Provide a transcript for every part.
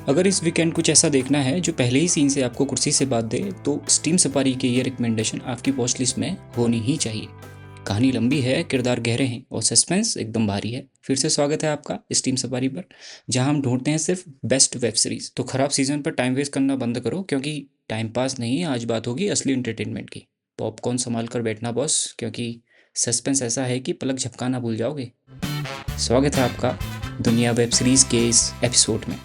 अगर इस वीकेंड कुछ ऐसा देखना है जो पहले ही सीन से आपको कुर्सी से बांध दे तो स्टीम सफारी की ये रिकमेंडेशन आपकी वॉच लिस्ट में होनी ही चाहिए। कहानी लंबी है, किरदार गहरे हैं और सस्पेंस एकदम भारी है। फिर से स्वागत है आपका स्टीम सफारी पर, जहां हम ढूंढते हैं सिर्फ बेस्ट वेब सीरीज। तो खराब सीजन पर टाइम वेस्ट करना बंद करो, क्योंकि टाइम पास नहीं, आज बात होगी असली एंटरटेनमेंट की। पॉपकॉर्न संभाल कर बैठना बॉस, क्योंकि सस्पेंस ऐसा है कि पलक झपकाना भूल जाओगे। स्वागत है आपका दुनिया वेब सीरीज के इस एपिसोड में।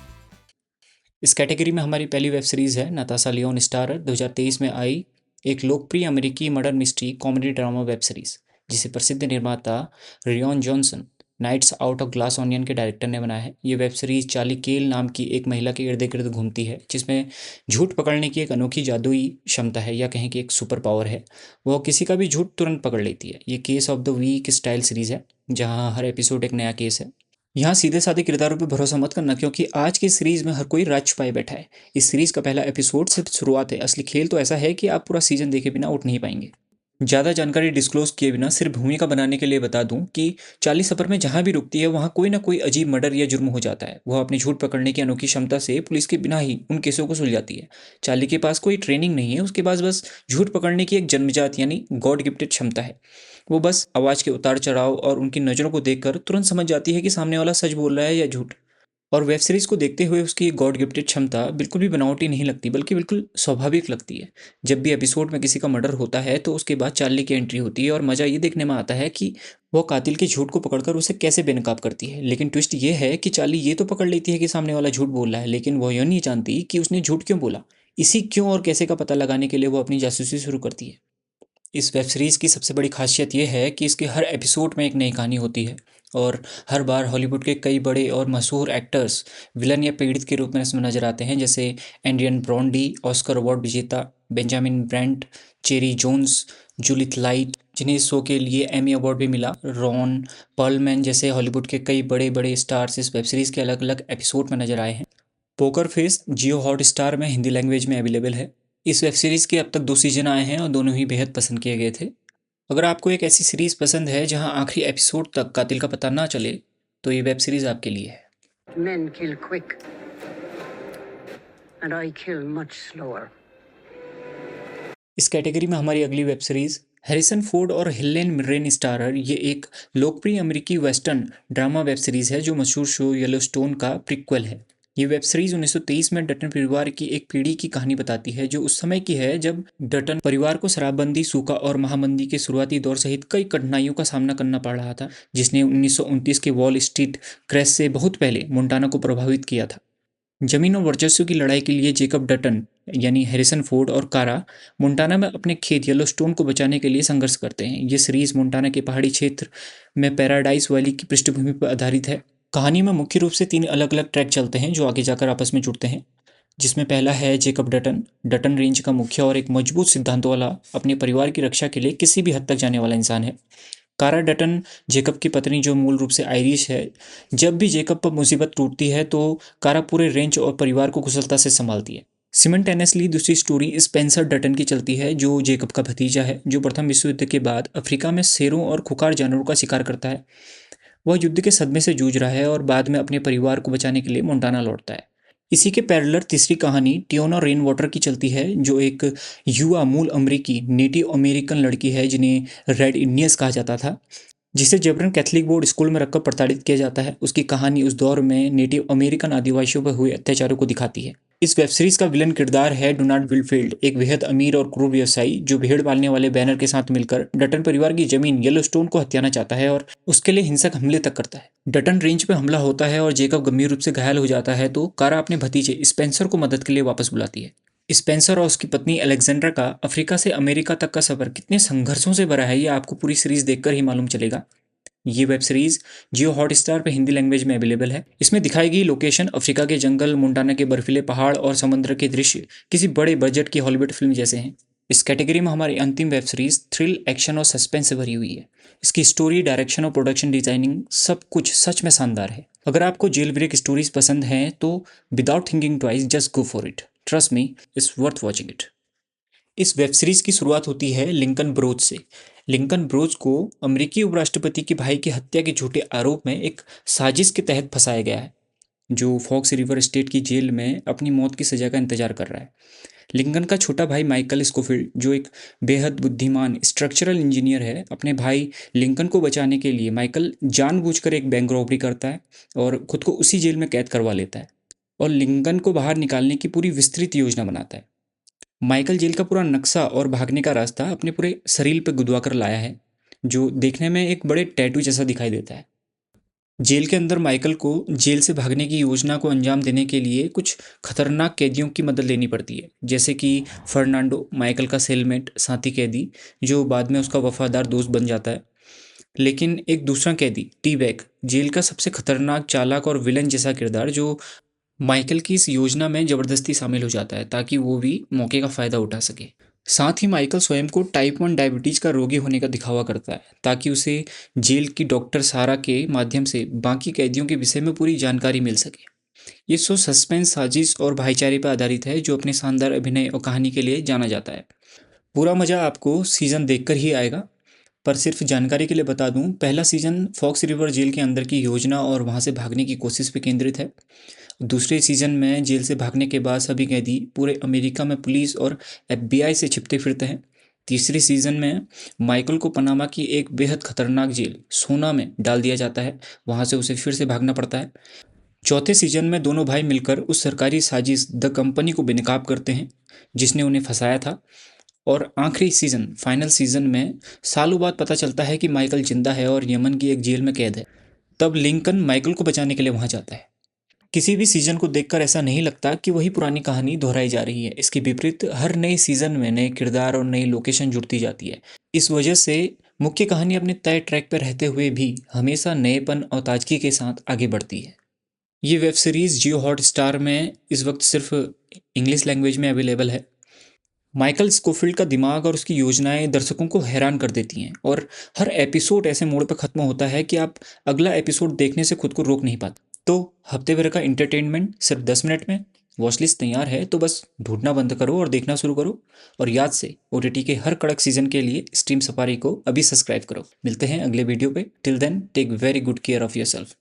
इस कैटेगरी में हमारी पहली वेब सीरीज है नताशा लियोन स्टारर, 2023 में आई एक लोकप्रिय अमेरिकी murder mystery comedy drama web series, जिसे प्रसिद्ध निर्माता Rian Johnson Knives out of Glass Onion के डायरेक्टर ने बनाया है। ये वेब सीरीज चार्ली केल नाम की एक महिला के इर्द गिर्द घूमती है, जिसमें झूठ पकड़ने की एक अनोखी जादुई क्षमता है, या कहें कि एक सुपर पावर है। वह किसी का भी झूठ तुरंत पकड़ लेती है। ये case of the week style series है, जहाँ हर एपिसोड एक नया केस है। यहाँ सीधे साधे किरदारों पे भरोसा मत करना, क्योंकि आज की सीरीज में हर कोई राज छुपाए बैठा है। इस सीरीज का पहला एपिसोड सिर्फ शुरुआत है, असली खेल तो ऐसा है कि आप पूरा सीजन देखे बिना उठ नहीं पाएंगे। ज़्यादा जानकारी डिस्क्लोज किए बिना सिर्फ भूमिका बनाने के लिए बता दूं कि चार्ली सफ़र में जहाँ भी रुकती है वहाँ कोई ना कोई अजीब मर्डर या जुर्म हो जाता है। वह अपनी झूठ पकड़ने की अनोखी क्षमता से पुलिस के बिना ही उन केसों को सुलझाती है। चार्ली के पास कोई ट्रेनिंग नहीं है, उसके पास बस झूठ पकड़ने की एक जन्मजात यानी गॉड गिफ्टेड क्षमता है। वो बस आवाज़ के उतार चढ़ाव और उनकी नज़रों को देखकर तुरंत समझ जाती है कि सामने वाला सच बोल रहा है या झूठ। और वेब सीरीज़ को देखते हुए उसकी गॉड गिफ्टेड क्षमता बिल्कुल भी बनावटी नहीं लगती, बल्कि बिल्कुल स्वाभाविक लगती है। जब भी एपिसोड में किसी का मर्डर होता है तो उसके बाद चार्ली की एंट्री होती है, और मज़ा ये देखने में आता है कि वो कातिल के झूठ को पकड़कर उसे कैसे बेनकाब करती है। लेकिन ट्विस्ट ये है कि चार्ली ये तो पकड़ लेती है कि सामने वाला झूठ बोल रहा है, लेकिन वो यह नहीं जानती कि उसने झूठ क्यों बोला। इसी क्यों और कैसे का पता लगाने के लिए वो अपनी जासूसी शुरू करती है। इस वेब सीरीज़ की सबसे बड़ी खासियत यह है कि इसके हर एपिसोड में एक नई कहानी होती है, और हर बार हॉलीवुड के कई बड़े और मशहूर एक्टर्स विलन या पीड़ित के रूप में इसमें नजर आते हैं, जैसे एंड्रियन ब्रॉन्डी, ऑस्कर अवार्ड विजेता Benjamin Brent, Cherry Jones, Judith Light, जिन्हें इस शो के लिए एमी अवार्ड भी मिला, रॉन पर्लमैन जैसे हॉलीवुड के कई बड़े बड़े स्टार्स इस वेब सीरीज़ के अलग अलग एपिसोड में नजर आए हैं। पोकर फेस जियो हॉटस्टार में हिंदी लैंग्वेज में अवेलेबल है। इस वेब सीरीज़ के अब तक 2 सीजन आए हैं और दोनों ही बेहद पसंद किए गए थे। अगर आपको एक ऐसी सीरीज़ पसंद है जहां आखिरी एपिसोड तक कातिल का पता ना चले, तो ये वेब सीरीज़ आपके लिए है। Men kill quick, and I kill much slower. इस कैटेगरी में हमारी अगली वेब सीरीज़ हैरिसन फोर्ड और हेलेन मिर्रेन स्टारर, ये एक लोकप्रिय अमेरिकी वेस्टर्न ड्रामा वेब सीरीज़ है जो मशहूर शो येलोस्टोन का प्रीक्वल है। ये वेब सीरीज 1923 में डटन परिवार की एक पीढ़ी की कहानी बताती है, जो उस समय की है जब डटन परिवार को शराबबंदी, सूखा और महामंदी के शुरुआती दौर सहित कई कठिनाइयों का सामना करना पड़ रहा था, जिसने 1929 के वॉल स्ट्रीट क्रैश से बहुत पहले मोंटाना को प्रभावित किया था। जमीन और वर्चस्व की लड़ाई के लिए जेकब डटन यानी हैरिसन फोर्ड और कारा मोंटाना में अपने खेत येलोस्टोन को बचाने के लिए संघर्ष करते हैं। ये सीरीज मोंटाना के पहाड़ी क्षेत्र में पैराडाइज वैली की पृष्ठभूमि पर आधारित है। कहानी में मुख्य रूप से 3 अलग अलग ट्रैक चलते हैं जो आगे जाकर आपस में जुड़ते हैं, जिसमें पहला है जेकब डटन, डटन रेंज का मुखिया और एक मजबूत सिद्धांतों वाला, अपने परिवार की रक्षा के लिए किसी भी हद तक जाने वाला इंसान है। कारा डटन, जेकब की पत्नी जो मूल रूप से आयरिश है। जब भी जेकब पर मुसीबत टूटती है तो कारा पूरे रेंज और परिवार को कुशलता से संभालती है। सिमल्टेनियसली दूसरी स्टोरी स्पेंसर डटन की चलती है, जो जेकब का भतीजा है, जो प्रथम विश्व युद्ध के बाद अफ्रीका में शेरों और खुखार जानवरों का शिकार करता है। वह युद्ध के सदमे से जूझ रहा है और बाद में अपने परिवार को बचाने के लिए मोंटाना लौटता है। इसी के पैरेलल तीसरी कहानी टियोना रेन वाटर की चलती है, जो एक युवा मूल अमेरिकी नेटिव अमेरिकन लड़की है जिन्हें रेड इंडियंस कहा जाता था, जिसे जबरन कैथलिक बोर्ड स्कूल में रखकर प्रताड़ित किया जाता है। उसकी कहानी उस दौर में नेटिव अमेरिकन आदिवासियों पर हुए अत्याचारों को दिखाती है। इस वेब सीरीज का विलन किरदार है डोनाल्ड विलफील्ड, एक बेहद अमीर और क्रूर व्यवसायी जो भेड़ पालने वाले बैनर के साथ मिलकर डटन परिवार की जमीन येलोस्टोन को हथियाना चाहता है और उसके लिए हिंसक हमले तक करता है। डटन रेंज पे हमला होता है और जेकब गंभीर रूप से घायल हो जाता है, तो कारा अपने भतीजे स्पेंसर को मदद के लिए वापस बुलाती है। स्पेंसर और उसकी पत्नी अलेक्जेंड्रा का अफ्रीका से अमेरिका तक का सफर कितने संघर्षों से भरा है, ये आपको पूरी सीरीज देखकर ही मालूम चलेगा। ये वेब सीरीज जियो हॉटस्टार पे हिंदी लैंग्वेज में अवेलेबल है। इसमें दिखाई गई लोकेशन अफ्रीका के जंगल, मोंटाना के बर्फीले पहाड़ और समुद्र के दृश्य किसी बड़े बजट की हॉलीवुड फिल्म जैसे हैं। इस कैटेगरी में हमारी अंतिम वेब सीरीज थ्रिल, एक्शन और सस्पेंस से भरी हुई है। इसकी स्टोरी, डायरेक्शन और प्रोडक्शन डिजाइनिंग सब कुछ सच में शानदार है। अगर आपको जेल ब्रेक स्टोरीज पसंद हैं तो without thinking twice just go for it, trust me, it's worth watching it. इस वेब सीरीज की शुरुआत होती है लिंकन ब्रोज से। लिंकन ब्रोज को अमेरिकी उपराष्ट्रपति के भाई की हत्या के झूठे आरोप में एक साजिश के तहत फंसाया गया है। जो फॉक्स रिवर स्टेट की जेल में अपनी मौत की सज़ा का इंतजार कर रहा है। लिंकन का छोटा भाई माइकल स्कोफिल्ड, जो एक बेहद बुद्धिमान स्ट्रक्चरल इंजीनियर है, अपने भाई लिंकन को बचाने के लिए माइकल जानबूझकर एक बैंक रॉबरी करता है और खुद को उसी जेल में कैद करवा लेता है और लिंकन को बाहर निकालने की पूरी विस्तृत योजना बनाता है। माइकल जेल का पूरा नक्शा और भागने का रास्ता अपने पूरे शरीर पर गुदवा कर लाया है, जो देखने में एक बड़े टैटू जैसा दिखाई देता है। जेल के अंदर माइकल को जेल से भागने की योजना को अंजाम देने के लिए कुछ खतरनाक कैदियों की मदद लेनी पड़ती है, जैसे कि फर्नांडो, माइकल का सेलमेट साथी कैदी, जो बाद में उसका वफादार दोस्त बन जाता है। लेकिन एक दूसरा कैदी टी बैग, जेल का सबसे खतरनाक चालाक और विलन जैसा किरदार, जो माइकल की इस योजना में ज़बरदस्ती शामिल हो जाता है ताकि वो भी मौके का फ़ायदा उठा सके। साथ ही माइकल स्वयं को टाइप 1 डायबिटीज़ का रोगी होने का दिखावा करता है ताकि उसे जेल की डॉक्टर सारा के माध्यम से बाकी कैदियों के विषय में पूरी जानकारी मिल सके। ये शो सस्पेंस, साजिश और भाईचारे पर आधारित है, जो अपने शानदार अभिनय और कहानी के लिए जाना जाता है। पूरा मज़ा आपको सीज़न देखकर ही आएगा। पर सिर्फ जानकारी के लिए बता दूं, पहला सीज़न फॉक्स रिवर जेल के अंदर की योजना और वहां से भागने की कोशिश पे केंद्रित है। दूसरे सीज़न में जेल से भागने के बाद सभी कैदी पूरे अमेरिका में पुलिस और FBI से छिपते फिरते हैं। तीसरे सीज़न में माइकल को पनामा की एक बेहद खतरनाक जेल सोना में डाल दिया जाता है, वहाँ से उसे फिर से भागना पड़ता है। चौथे सीज़न में दोनों भाई मिलकर उस सरकारी साजिश द कंपनी को बेनकाब करते हैं जिसने उन्हें फंसाया था। और आखिरी सीज़न, फाइनल सीज़न में सालों बाद पता चलता है कि माइकल जिंदा है और यमन की एक जेल में कैद है। तब लिंकन माइकल को बचाने के लिए वहाँ जाता है। किसी भी सीजन को देखकर ऐसा नहीं लगता कि वही पुरानी कहानी दोहराई जा रही है। इसके विपरीत हर नए सीजन में नए किरदार और नई लोकेशन जुड़ती जाती है। इस वजह से मुख्य कहानी अपने तय ट्रैक पर रहते हुए भी हमेशा नएपन और ताजगी के साथ आगे बढ़ती है। ये वेब सीरीज़ जियो हॉटस्टार में इस वक्त सिर्फ इंग्लिश लैंग्वेज में अवेलेबल है। माइकल स्कोफिल्ड का दिमाग और उसकी योजनाएं दर्शकों को हैरान कर देती हैं और हर एपिसोड ऐसे मोड़ पर ख़त्म होता है कि आप अगला एपिसोड देखने से खुद को रोक नहीं पाते। तो हफ्ते भर का इंटरटेनमेंट सिर्फ 10 मिनट में। वॉच लिस्ट तैयार है तो बस ढूंढना बंद करो और देखना शुरू करो। और याद से OTT के हर कड़क सीजन के लिए स्ट्रीम सफारी को अभी सब्सक्राइब करो। मिलते हैं अगले वीडियो पे। Till then take very good care of yourself.